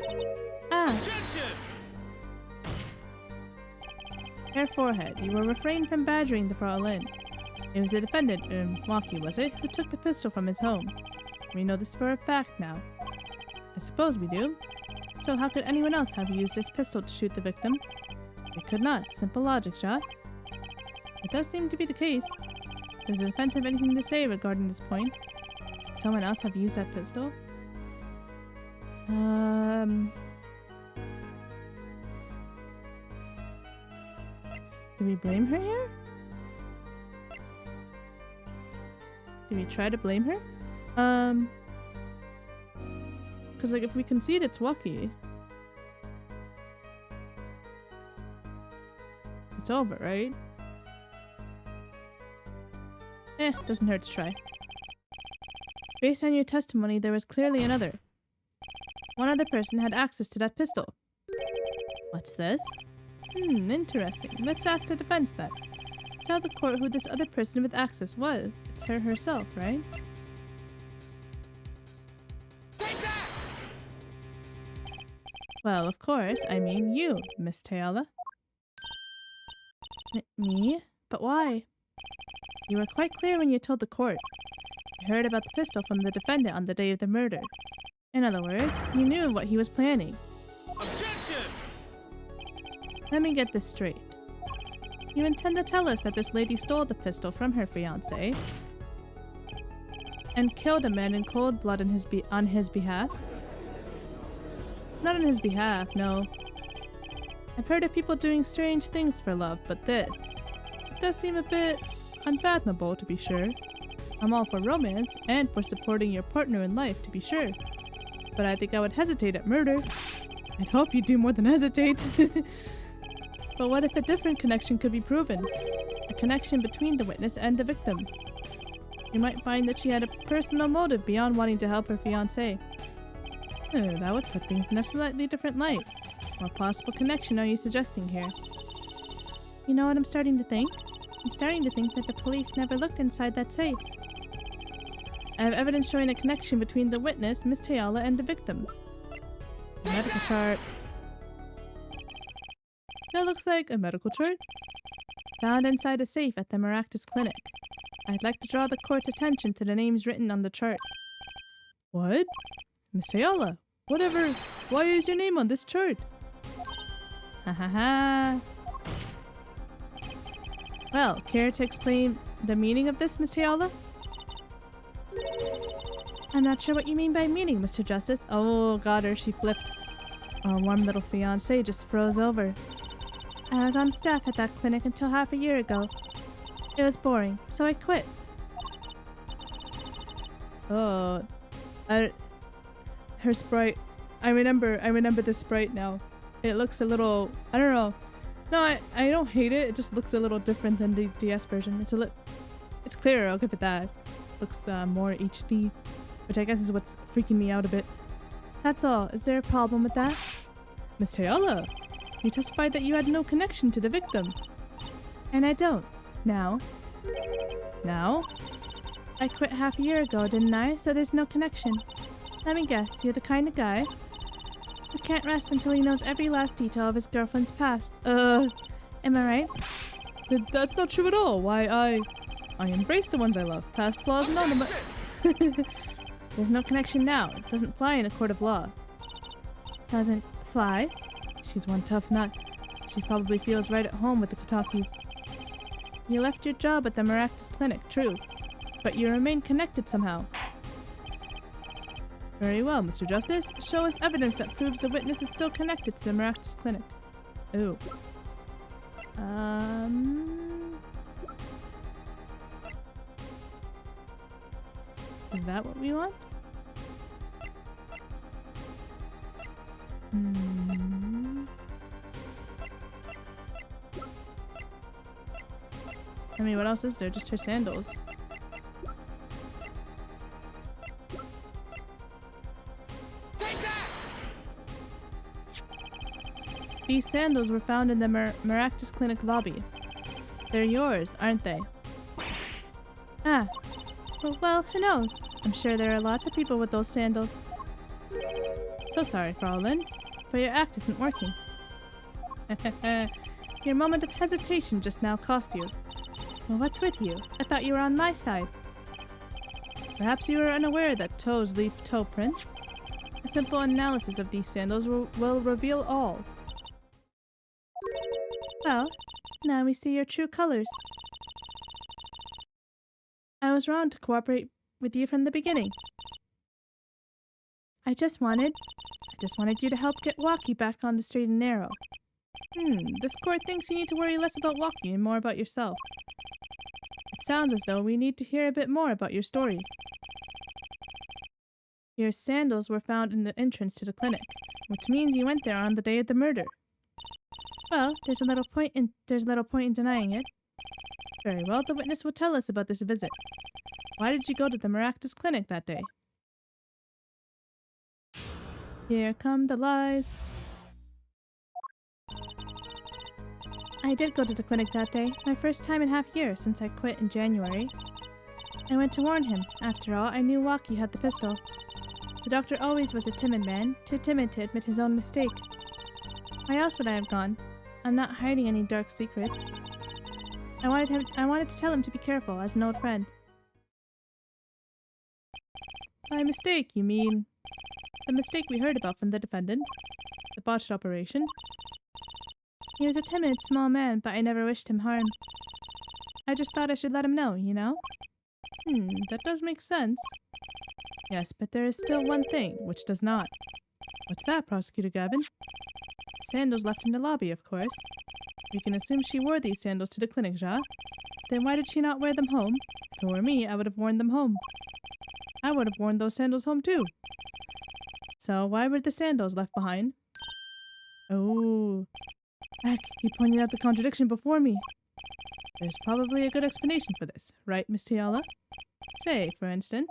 Speaker 1: Hair forehead, you will refrain from badgering the Fraulein. It was the defendant, Waki was it, who took the pistol from his home. We know this for a fact now. I suppose we do. So how could anyone else have used this pistol to shoot the victim? They could not. Simple logic, shot. It does seem to be the case. Does the defense have anything to say regarding this point? Could someone else have used that pistol? Do we blame her here? Do we try to blame her? Because like if we concede it's Wookie, it's over, right? Doesn't hurt to try. Based on your testimony, there was clearly another. One other person had access to that pistol. What's this? Interesting. Let's ask the defense then. Tell the court who this other person with access was. It's her herself, right? Well, of course. I mean you, Miss Teala. Me? But why? You were quite clear when you told the court. You heard about the pistol from the defendant on the day of the murder. In other words, you knew what he was planning. Objection! Let me get this straight. You intend to tell us that this lady stole the pistol from her fiancé and killed a man in cold blood on his behalf? Not on his behalf, no. I've heard of people doing strange things for love, but this... it does seem a bit unfathomable, to be sure. I'm all for romance, and for supporting your partner in life, to be sure. But I think I would hesitate at murder. I'd hope you'd do more than hesitate. But what if a different connection could be proven? A connection between the witness and the victim. You might find that she had a personal motive beyond wanting to help her fiancé. That would put things in a slightly different light. What possible connection are you suggesting here? You know what I'm starting to think? I'm starting to think that the police never looked inside that safe. I have evidence showing a connection between the witness, Miss Teala, and the victim. A medical chart. That looks like a medical chart. Found inside a safe at the Maractus Clinic. I'd like to draw the court's attention to the names written on the chart. What? Miss Teala, whatever. Why is your name on this chart? Ha ha ha. Well, care to explain the meaning of this, Miss Teala? I'm not sure what you mean by meaning, Mr. Justice. Oh, got her. She flipped. Our warm little fiancé just froze over. I was on staff at that clinic until half a year ago. It was boring, so I quit. Oh, her sprite. I remember the sprite now. It looks a little, I don't know. No, I don't hate it. It just looks a little different than the DS version. It's clearer, I'll give it that. Looks more HD, which I guess is what's freaking me out a bit. That's all. Is there a problem with that? Miss Teala, you testified that you had no connection to the victim. And I don't. Now? Now? I quit half a year ago, didn't I? So there's no connection. Let me guess, you're the kind of guy who can't rest until he knows every last detail of his girlfriend's past. Am I right? That's not true at all. Why, I embrace the ones I love. Past flaws and all the There's no connection now. It doesn't fly in a court of law. Doesn't fly? She's one tough nut. She probably feels right at home with the Katakis. You left your job at the Maractus Clinic, true. But you remain connected somehow. Very well, Mr. Justice. Show us evidence that proves the witness is still connected to the Maractus Clinic. Ooh. Is that what we want? I mean, what else is there? Just her sandals. These sandals were found in the Maractus Clinic lobby. They're yours, aren't they? Ah. Well, who knows? I'm sure there are lots of people with those sandals. So sorry, Fraulein, but your act isn't working. Your moment of hesitation just now cost you. Well, what's with you? I thought you were on my side. Perhaps you were unaware that toes leave toe prints. A simple analysis of these sandals will reveal all. Well, now we see your true colors. I was wrong to cooperate with you from the beginning. I just wanted you to help get Walkie back on the straight and narrow. This court thinks you need to worry less about Walkie and more about yourself. It sounds as though we need to hear a bit more about your story. Your sandals were found in the entrance to the clinic, which means you went there on the day of the murder. Well, there's little point in denying it. Very well, the witness will tell us about this visit. Why did you go to the Maractus clinic that day? Here come the lies. I did go to the clinic that day, my first time in half a year since I quit in January. I went to warn him. After all, I knew Walkie had the pistol. The doctor always was a timid man, too timid to admit his own mistake. Why else would I have gone? I'm not hiding any dark secrets. I wanted to tell him to be careful, as an old friend. By mistake, you mean? The mistake we heard about from the defendant? The botched operation? He was a timid, small man, but I never wished him harm. I just thought I should let him know, you know? That does make sense. Yes, but there is still one thing, which does not. What's that, Prosecutor Gavin? Sandals left in the lobby, of course. We can assume she wore these sandals to the clinic, Ja? Then why did she not wear them home? If it were me, I would have worn them home. I would have worn those sandals home too. So why were the sandals left behind? Oh. Heck, he pointed out the contradiction before me. There's probably a good explanation for this, right, Miss Tiala? Say, for instance,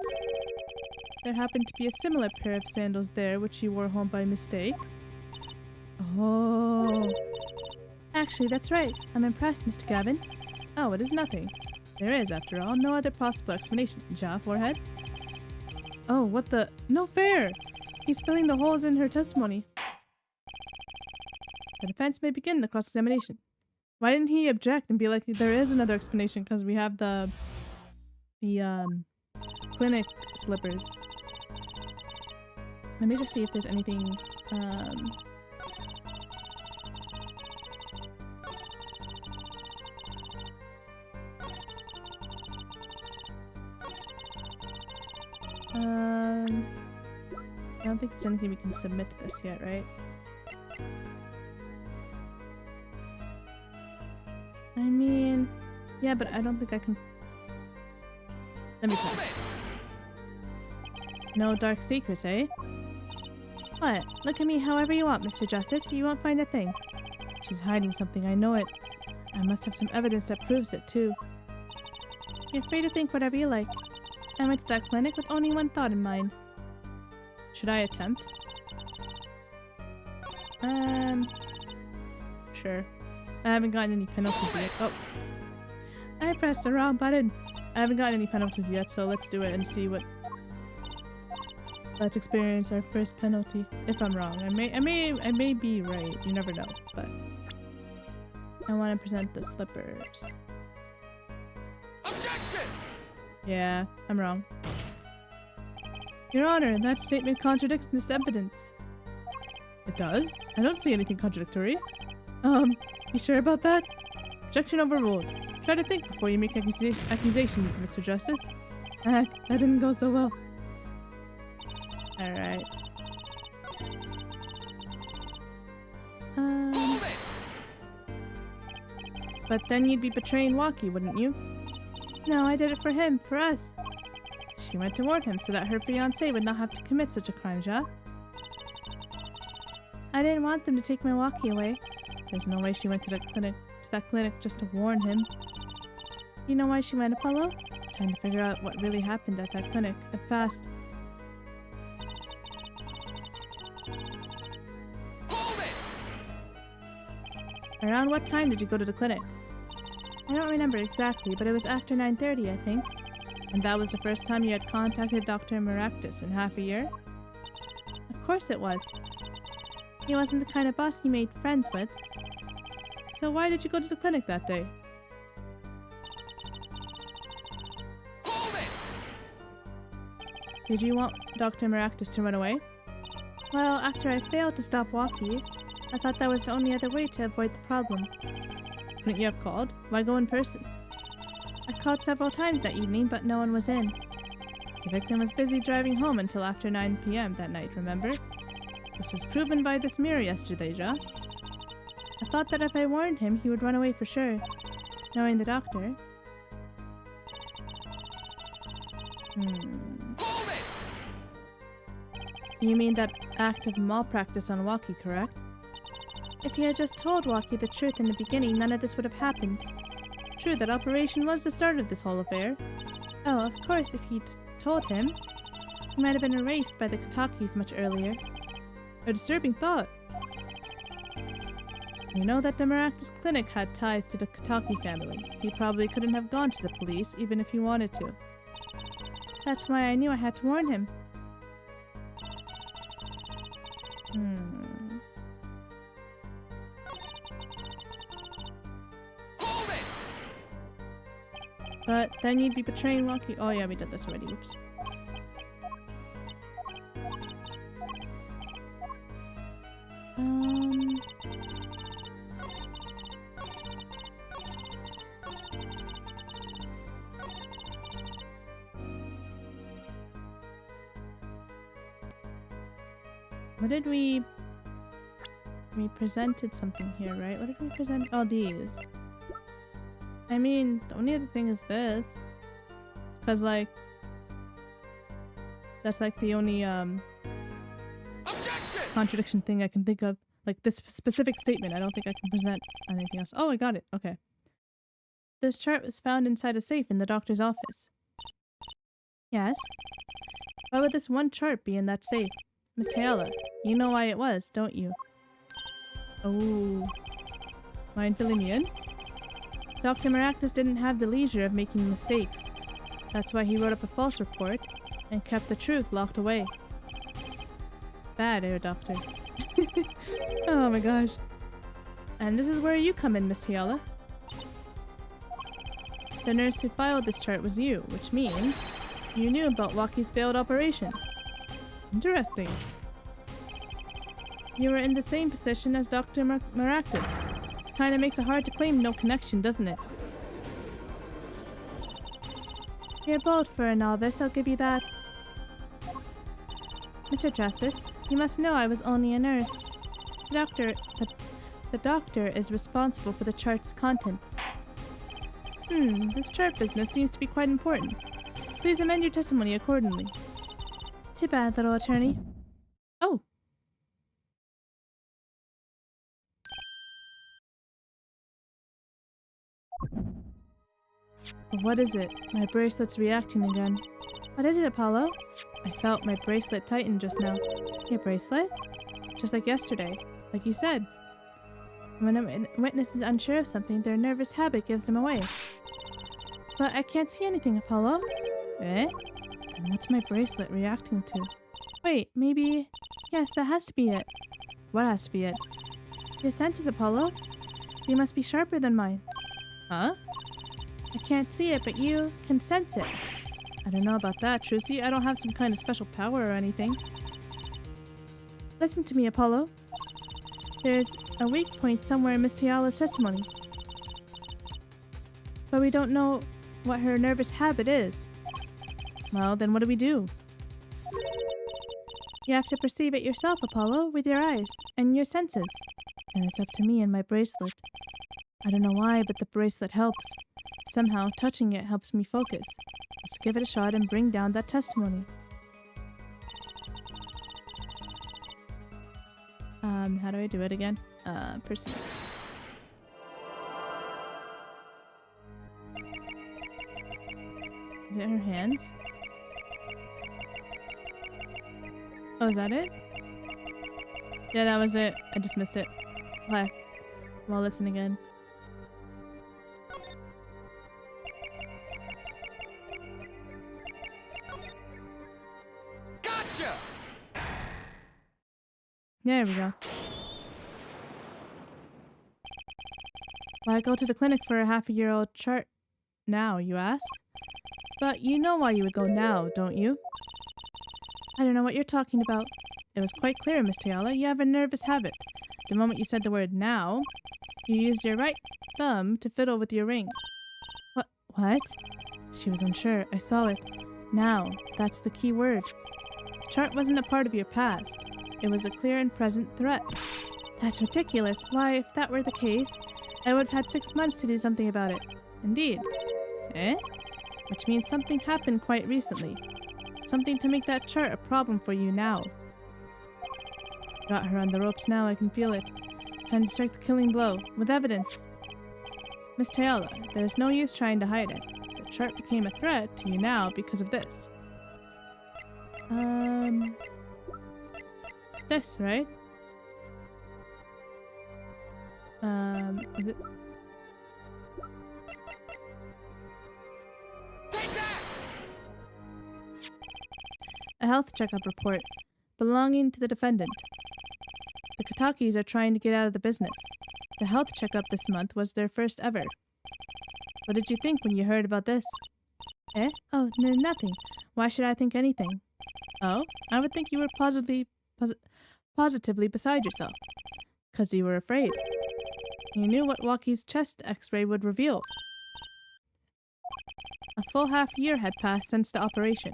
Speaker 1: there happened to be a similar pair of sandals there which you wore home by mistake. Oh. Actually, that's right. I'm impressed, Mr. Gavin. Oh, it is nothing. There is, after all, no other possible explanation. Ja, forehead? Oh, what the— No fair! He's filling the holes in her testimony. The defense may begin the cross-examination. Why didn't he object and be like, there is another explanation because we have the clinic slippers. Let me just see if there's anything, I don't think there's anything we can submit to this yet, right? I mean, yeah, but I don't think I can. Let me pass. No dark secrets, eh? What? Look at me however you want, Mr. Justice. You won't find a thing. She's hiding something, I know it. I must have some evidence that proves it, too. You're free to think whatever you like. I went to that clinic with only one thought in mind. Should I attempt? Sure. I haven't gotten any penalties yet. Oh. I pressed the wrong button. I haven't gotten any penalties yet, so let's do it and see what... Let's experience our first penalty. If I'm wrong. I may be right. You never know, but... I want to present the slippers. Objection! Yeah, I'm wrong. Your Honor, that statement contradicts this evidence. It does? I don't see anything contradictory. You sure about that? Objection overruled. Try to think before you make accusations, Mr. Justice. Heck, that didn't go so well. Alright. But then you'd be betraying Walkie, wouldn't you? No, I did it for him, for us. She went to warn him so that her fiancé would not have to commit such a crime, Ja. I didn't want them to take my Walkie away. There's no way she went to that clinic just to warn him. You know why she went, Apollo? Trying to figure out what really happened at that clinic, and fast. Hold it! Around what time did you go to the clinic? I don't remember exactly, but it was after 9:30, I think. And that was the first time you had contacted Dr. Maractus in half a year? Of course it was. He wasn't the kind of boss you made friends with. So why did you go to the clinic that day? Hold it! Did you want Dr. Maractus to run away? Well, after I failed to stop Walkie, I thought that was the only other way to avoid the problem. Couldn't you have called? Why go in person? I called several times that evening, but no one was in. The victim was busy driving home until after 9 p.m. that night, remember? This was proven by this mirror yesterday, Ja. I thought that if I warned him, he would run away for sure. Knowing the doctor... You mean that act of malpractice on Walkie, correct? If he had just told Walkie the truth in the beginning, none of this would have happened. True, that operation was the start of this whole affair. Oh, of course, if he'd told him, he might have been erased by the Katakis much earlier. A disturbing thought. You know that the Maractus Clinic had ties to the Kataki family. He probably couldn't have gone to the police, even if he wanted to. That's why I knew I had to warn him. But then you'd be betraying Walkie. Oh yeah, we did this already. Whoops. What did we presented something here, right? What did we present? Oh, these. I mean, the only other thing is this. Because, like, that's like the only, contradiction thing I can think of. Like, this specific statement, I don't think I can present anything else. Oh, I got it. Okay. This chart was found inside a safe in the doctor's office. Yes? Why would this one chart be in that safe? Miss Taylor, you know why it was, don't you? Oh. Mind filling me in? Dr. Maractus didn't have the leisure of making mistakes. That's why he wrote up a false report and kept the truth locked away. Bad, Doctor. Oh my gosh. And this is where you come in, Miss Tiala. The nurse who filed this chart was you, which means you knew about Walkie's failed operation. Interesting. You were in the same position as Dr. Maractus. Kinda makes it hard to claim no connection, doesn't it? You're bold for a novice, I'll give you that. Mr. Justice, you must know I was only a nurse. The doctor is responsible for the chart's contents. This chart business seems to be quite important. Please amend your testimony accordingly. Too bad, little attorney. Oh! What is it? My bracelet's reacting again. What is it, Apollo? I felt my bracelet tighten just now. Your bracelet? Just like yesterday. Like you said. When a witness is unsure of something, their nervous habit gives them away. But I can't see anything, Apollo. Eh? And what's my bracelet reacting to? Wait, maybe... Yes, that has to be it. What has to be it? Your senses, Apollo. They must be sharper than mine. Huh? I can't see it, but you can sense it. I don't know about that, Trucy. I don't have some kind of special power or anything. Listen to me, Apollo. There's a weak point somewhere in Miss Tiala's testimony. But we don't know what her nervous habit is. Well, then what do we do? You have to perceive it yourself, Apollo, with your eyes and your senses. And it's up to me and my bracelet. I don't know why, but the bracelet helps. Somehow, touching it helps me focus. Let's give it a shot and bring down that testimony. How do I do it again? Perceive. Is it her hands? Oh, is that it? Yeah, that was it. I just missed it. Okay. Well, listen again.
Speaker 2: Gotcha!
Speaker 1: There we go. Why go to the clinic for a half-a-year-old chart now, you ask? But you know why you would go now, don't you? I don't know what you're talking about. It was quite clear, Miss Tayala. You have a nervous habit. The moment you said the word now, you used your right thumb to fiddle with your ring. What? She was unsure. I saw it. Now, that's the key word. The chart wasn't a part of your past. It was a clear and present threat. That's ridiculous. Why, if that were the case, I would have had 6 months to do something about it. Indeed. Eh? Which means something happened quite recently. Something to make that chart a problem for you now. Got her on the ropes now, I can feel it. Time to strike the killing blow, with evidence. Miss Tayala, there's no use trying to hide it. The chart became a threat to you now because of this. This, right? Is it? A health checkup report belonging to the defendant. The Katakis are trying to get out of the business. The health checkup this month was their first ever. What did you think when you heard about this? Eh? Oh, nothing. Why should I think anything? Oh, I would think you were positively beside yourself. 'Cause you were afraid. You knew what Walkie's chest x-ray would reveal. A full half-year had passed since the operation.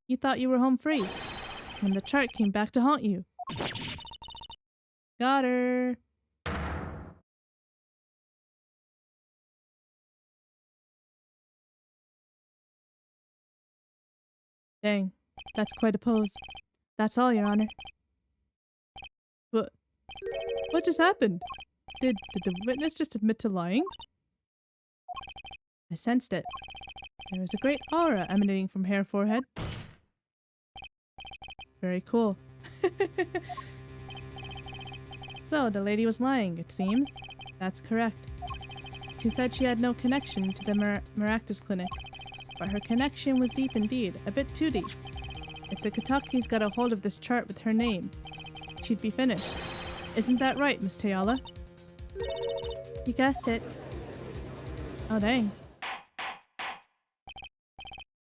Speaker 1: You thought you were home free. When the chart came back to haunt you. Got her. Dang, that's quite a pose. That's all, Your Honor. What just happened? Did the witness just admit to lying? I sensed it. There was a great aura emanating from her forehead. Very cool. So, the lady was lying, it seems. That's correct. She said she had no connection to the Maractus clinic, but her connection was deep indeed, a bit too deep. If the Katakis got a hold of this chart with her name, she'd be finished. Isn't that right, Miss Tayala? You guessed it. Oh, dang.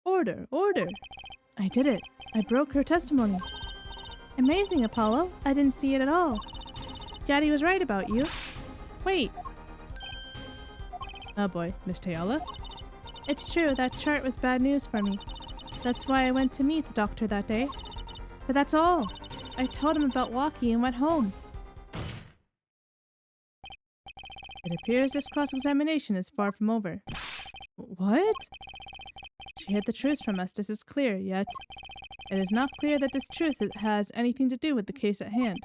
Speaker 1: Order, order! I did it. I broke her testimony. Amazing, Apollo. I didn't see it at all. Daddy was right about you. Wait. Oh boy, Miss Tayala? It's true, that chart was bad news for me. That's why I went to meet the doctor that day. But that's all. I told him about Walkie and went home. It appears this cross-examination is far from over. What? She hid the truth from us, this is clear, yet it is not clear that this truth has anything to do with the case at hand.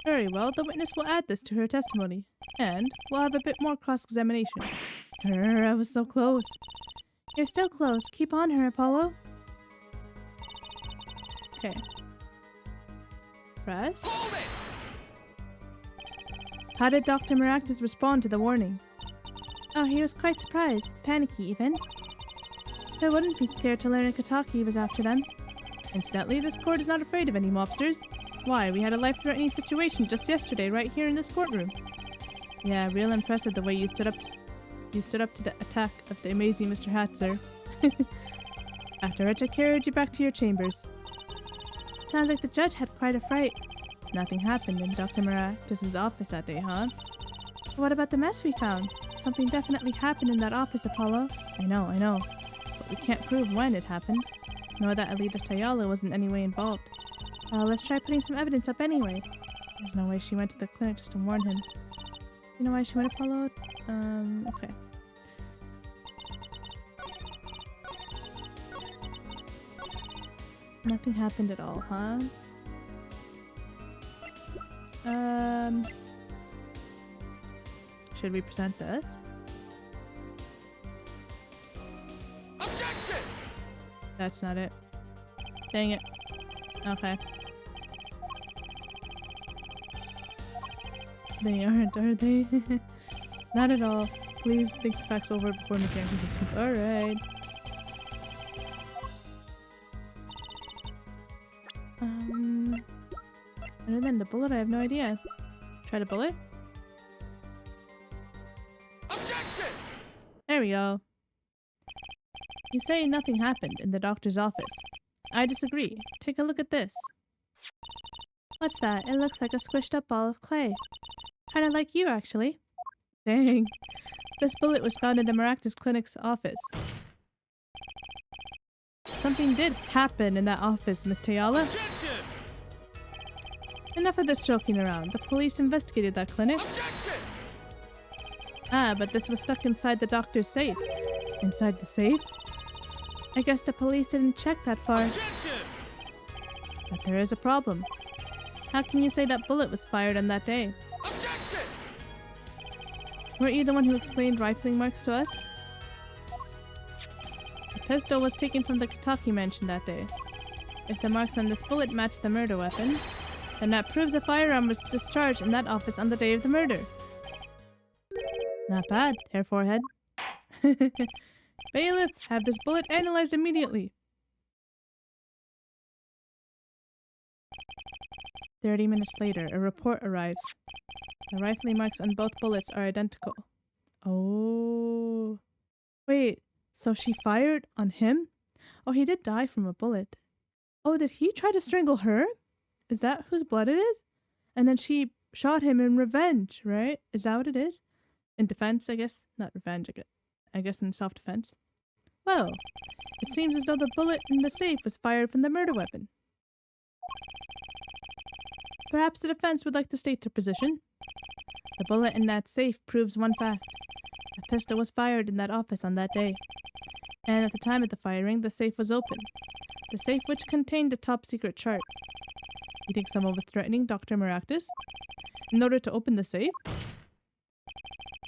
Speaker 1: Very well, the witness will add this to her testimony, and we'll have a bit more cross-examination. I was so close. You're still close. Keep on her, Apollo. Okay. Press. How did Dr. Maractus respond to the warning? Oh, he was quite surprised. Panicky, even. I wouldn't be scared to learn a Kataki was after them. Incidentally, this court is not afraid of any mobsters. Why, we had a life-threatening situation just yesterday right here in this courtroom. Yeah, real impressive the way you stood up to the attack of the amazing Mr. Hatzer. After which I carried you back to your chambers. Sounds like the judge had quite a fright. Nothing happened in Dr. Maractus' office that day, huh? What about the mess we found? Something definitely happened in that office, Apollo. I know. But we can't prove when it happened. Nor that Alita Tayala was in any way involved. Let's try putting some evidence up anyway. There's no way she went to the clinic just to warn him. You know why she went, Apollo? Okay. Nothing happened at all, huh? Should we present this? Objection! That's not it. Dang it. Okay. They aren't, are they? Not at all. Please think the facts over before making accusations. Alright. Other than the bullet, I have no idea. Try the bullet? Objection! There we go. You say nothing happened in the doctor's office. I disagree. Take a look at this. What's that? It looks like a squished up ball of clay. Kinda like you, actually. Dang. This bullet was found in the Maractus Clinic's office. Something did happen in that office, Miss Tayala.
Speaker 2: Objection!
Speaker 1: Enough of this joking around. The police investigated that clinic.
Speaker 2: Objection!
Speaker 1: Ah, but this was stuck inside the doctor's safe. Inside the safe? I guess the police didn't check that far.
Speaker 2: Objection!
Speaker 1: But there is a problem. How can you say that bullet was fired on that day?
Speaker 2: Objection!
Speaker 1: Weren't you the one who explained rifling marks to us? The pistol was taken from the Kataki mansion that day. If the marks on this bullet match the murder weapon, then that proves a firearm was discharged in that office on the day of the murder. Not bad, hair forehead. Bailiff, have this bullet analyzed immediately. 30 minutes later, a report arrives. The rifling marks on both bullets are identical. Oh. Wait, so she fired on him? Oh, he did die from a bullet. Oh, did he try to strangle her? Is that whose blood it is? And then she shot him in revenge, right? Is that what it is? In defense, I guess? Not revenge, I guess in self-defense. Well, it seems as though the bullet in the safe was fired from the murder weapon. Perhaps the defense would like to state their position. The bullet in that safe proves one fact. A pistol was fired in that office on that day. And at the time of the firing, the safe was open. The safe which contained a top-secret chart. You think someone was threatening Dr. Maractus in order to open the safe?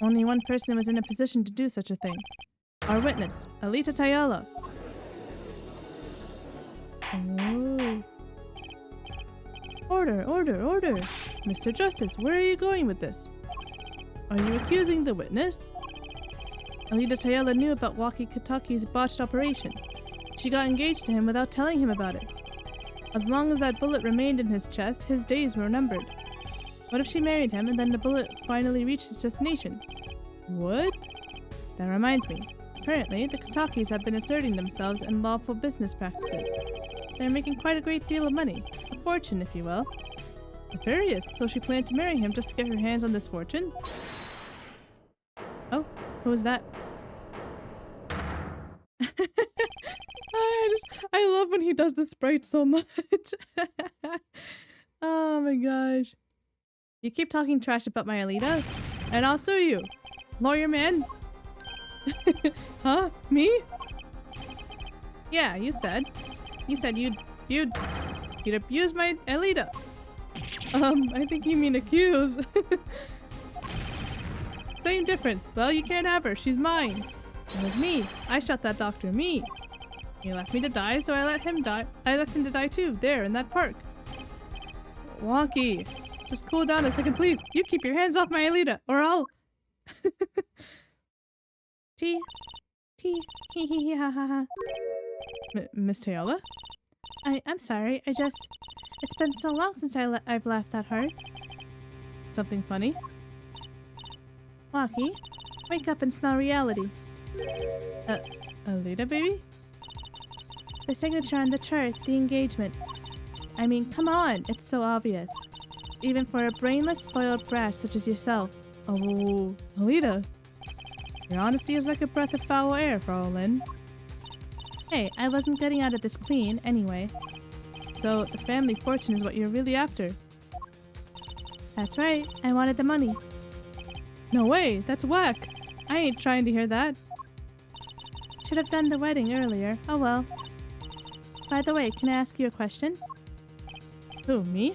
Speaker 1: Only one person was in a position to do such a thing. Our witness, Alita Tayala. Oh. Order, order, order! Mr. Justice, where are you going with this? Are you accusing the witness? Alita Tayala knew about Waki Kataki's botched operation. She got engaged to him without telling him about it. As long as that bullet remained in his chest, his days were numbered. What if she married him and then the bullet finally reached its destination? What? That reminds me. Apparently, the Katakis have been asserting themselves in lawful business practices. They're making quite a great deal of money. A fortune, if you will. Nefarious, so she planned to marry him just to get her hands on this fortune? Oh, who was that? I love when he does the sprite so much. Oh my gosh. You keep talking trash about my Alita, and I'll sue you. Lawyer man? Huh? Me? Yeah, you said you'd abuse my Alita. I think you mean accuse. Same difference. Well, you can't have her. She's mine. It was me. I shot that doctor. Me. He left me to die, so I let him die. I left him to die too, there in that park. Wonky. Just cool down a second, please. You keep your hands off my Alita, or I'll... T. Hee hee ha ha ha. Miss Tayala? I'm sorry, it's been so long since I've laughed that hard. Something funny? Waki, wake up and smell reality. Alita, baby? The signature on the chart, the engagement. I mean, come on, it's so obvious. Even for a brainless, spoiled brat such as yourself. Oh, Alita. Your honesty is like a breath of foul air, Fraulein. Hey, I wasn't getting out of this clean, anyway. So, the family fortune is what you're really after. That's right, I wanted the money. No way, that's whack. I ain't trying to hear that. Should have done the wedding earlier, oh well. By the way, can I ask you a question? Who, me?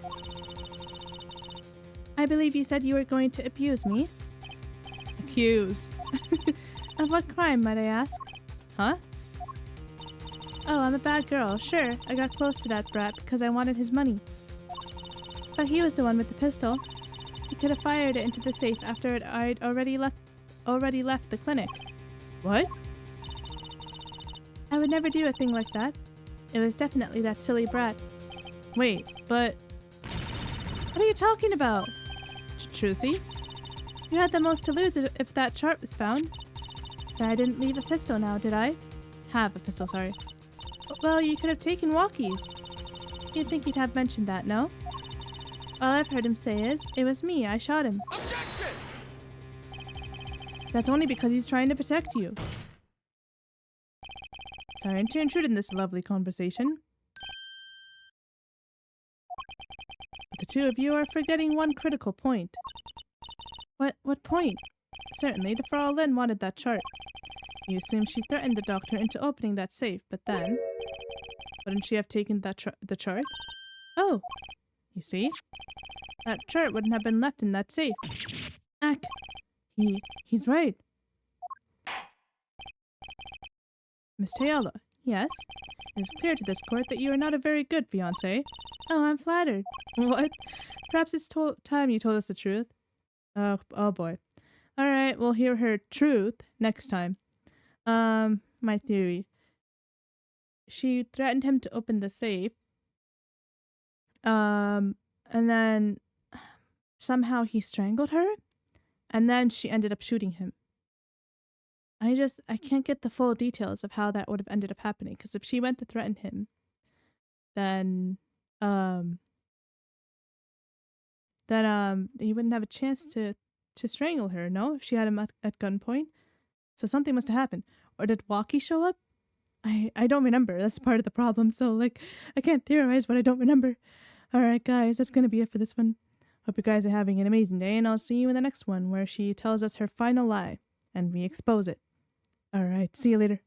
Speaker 1: I believe you said you were going to abuse me. Accuse. Of what crime, might I ask? Huh? Oh, I'm a bad girl. Sure, I got close to that brat because I wanted his money. But he was the one with the pistol. He could have fired it into the safe after I'd already left the clinic. What? I would never do a thing like that. It was definitely that silly brat. Wait, but... What are you talking about? Trucy? You had the most to lose if that chart was found. But I didn't leave a pistol now, did I? Have a pistol, sorry. Well, you could have taken walkies. You'd think he'd have mentioned that, no? All I've heard him say is, it was me, I shot him.
Speaker 2: Objection!
Speaker 1: That's only because he's trying to protect you. Sorry to intrude in this lovely conversation. But the two of you are forgetting one critical point. What point? Certainly, the Frau Lin wanted that chart. You assume she threatened the doctor into opening that safe, but then... Wouldn't she have taken the chart? Oh, you see? That chart wouldn't have been left in that safe. Ack, he's right. Miss Taylor, yes? It is clear to this court that you are not a very good fiancé. Oh, I'm flattered. What? Perhaps it's time you told us the truth. Oh boy. Alright, we'll hear her truth next time. My theory. She threatened him to open the safe. And then somehow he strangled her. And then she ended up shooting him. I can't get the full details of how that would have ended up happening. Because if she went to threaten him, then he wouldn't have a chance to strangle her, no? If she had him at gunpoint. So something must have happened. Or did Walkie show up? I don't remember. That's part of the problem. So, like, I can't theorize what I don't remember. Alright, guys, that's gonna be it for this one. Hope you guys are having an amazing day, and I'll see you in the next one, where she tells us her final lie, and we expose it. Alright, see you later.